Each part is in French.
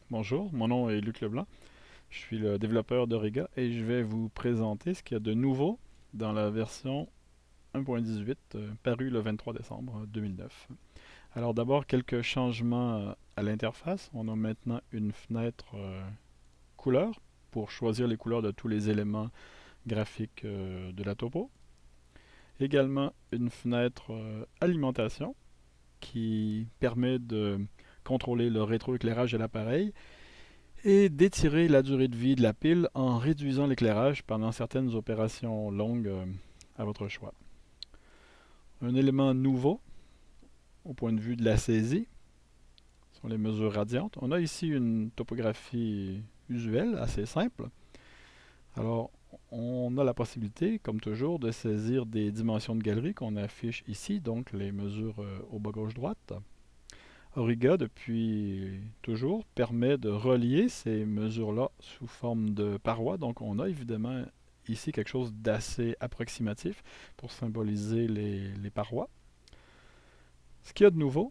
Bonjour, mon nom est Luc Leblanc. Je suis le développeur d'Origa et je vais vous présenter ce qu'il y a de nouveau dans la version 1.18 parue le 23 décembre 2009. Alors d'abord, quelques changements à l'interface. On a maintenant une fenêtre couleur pour choisir les couleurs de tous les éléments graphiques de la topo. Également une fenêtre alimentation qui permet de contrôler le rétroéclairage de l'appareil et d'étirer la durée de vie de la pile en réduisant l'éclairage pendant certaines opérations longues à votre choix. Un élément nouveau au point de vue de la saisie sont les mesures radiantes. On a ici une topographie usuelle assez simple. Alors, on a la possibilité, comme toujours, de saisir des dimensions de galerie qu'on affiche ici, donc les mesures au bas gauche-droite. Origa, depuis toujours, permet de relier ces mesures-là sous forme de parois. Donc, on a évidemment ici quelque chose d'assez approximatif pour symboliser les parois. Ce qu'il y a de nouveau,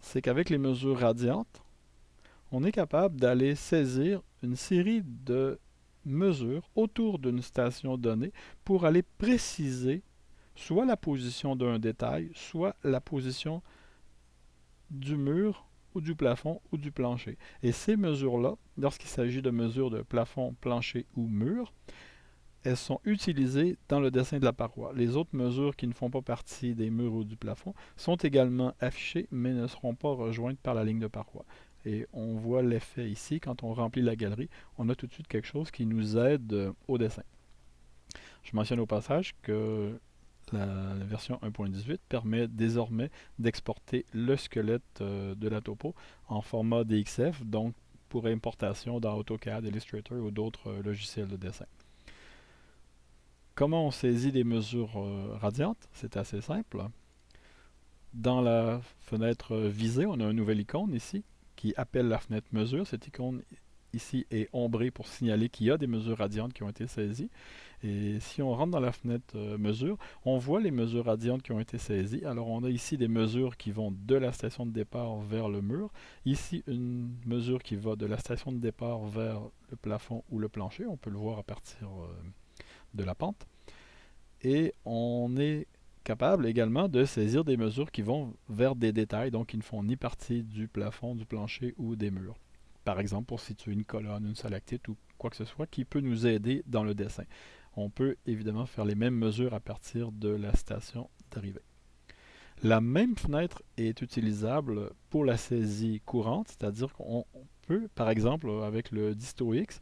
c'est qu'avec les mesures radiantes, on est capable d'aller saisir une série de mesures autour d'une station donnée pour aller préciser soit la position d'un détail, soit la position du mur ou du plafond ou du plancher. Et ces mesures-là, lorsqu'il s'agit de mesures de plafond, plancher ou mur, elles sont utilisées dans le dessin de la paroi. Les autres mesures qui ne font pas partie des murs ou du plafond sont également affichées, mais ne seront pas rejointes par la ligne de paroi. Et on voit l'effet ici, quand on remplit la galerie, on a tout de suite quelque chose qui nous aide au dessin. Je mentionne au passage que la version 1.18 permet désormais d'exporter le squelette de la topo en format DXF, donc pour importation dans AutoCAD, Illustrator ou d'autres logiciels de dessin. Comment on saisit des mesures radiantes? C'est assez simple. Dans la fenêtre visée, on a une nouvelle icône ici qui appelle la fenêtre mesure. Cette icône ici est ombrée pour signaler qu'il y a des mesures radiantes qui ont été saisies. Et si on rentre dans la fenêtre mesure, on voit les mesures radiantes qui ont été saisies. Alors on a ici des mesures qui vont de la station de départ vers le mur. Ici une mesure qui va de la station de départ vers le plafond ou le plancher. On peut le voir à partir de la pente. Et on est capable également de saisir des mesures qui vont vers des détails, donc qui ne font ni partie du plafond, du plancher ou des murs. Par exemple, pour situer une colonne, une stalactite ou quoi que ce soit qui peut nous aider dans le dessin. On peut évidemment faire les mêmes mesures à partir de la station d'arrivée. La même fenêtre est utilisable pour la saisie courante, c'est-à-dire qu'on peut, par exemple, avec le DistoX,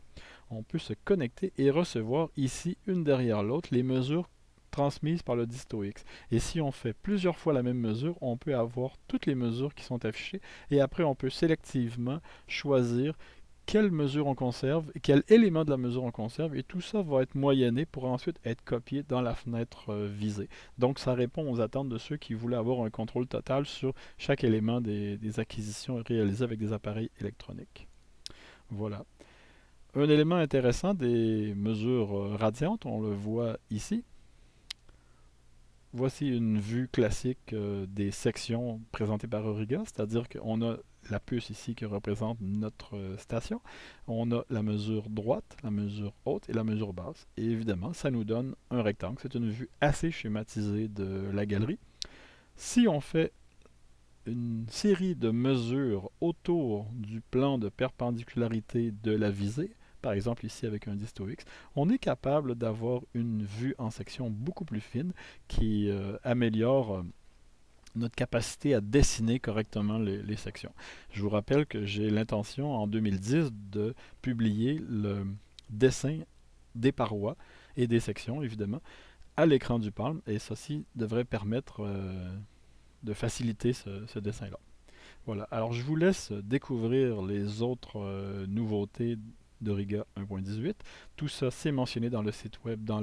on peut se connecter et recevoir ici, une derrière l'autre, les mesures transmises par le DistoX. Et si on fait plusieurs fois la même mesure, on peut avoir toutes les mesures qui sont affichées et après on peut sélectivement choisir quelle mesure on conserve, quel élément de la mesure on conserve, et tout ça va être moyenné pour ensuite être copié dans la fenêtre visée. Donc ça répond aux attentes de ceux qui voulaient avoir un contrôle total sur chaque élément des acquisitions réalisées avec des appareils électroniques. Voilà. Un élément intéressant des mesures radiantes, on le voit ici. Voici une vue classique des sections présentées par Origa, c'est-à-dire qu'on a la puce ici qui représente notre station. On a la mesure droite, la mesure haute et la mesure basse. Et évidemment, ça nous donne un rectangle. C'est une vue assez schématisée de la galerie. Si on fait une série de mesures autour du plan de perpendicularité de la visée, par exemple ici avec un DistoX, on est capable d'avoir une vue en section beaucoup plus fine qui améliore notre capacité à dessiner correctement les sections. Je vous rappelle que j'ai l'intention en 2010 de publier le dessin des parois et des sections, évidemment, à l'écran du Palm, et ceci devrait permettre de faciliter ce dessin-là. Voilà. Alors, je vous laisse découvrir les autres nouveautés de Riga 1.18. Tout ça, c'est mentionné dans le site web, dans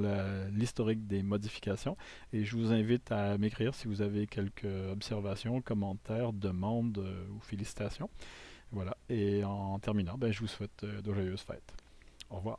l'historique des modifications. Et je vous invite à m'écrire si vous avez quelques observations, commentaires, demandes ou félicitations. Voilà. Et en terminant, ben, je vous souhaite de joyeuses fêtes. Au revoir.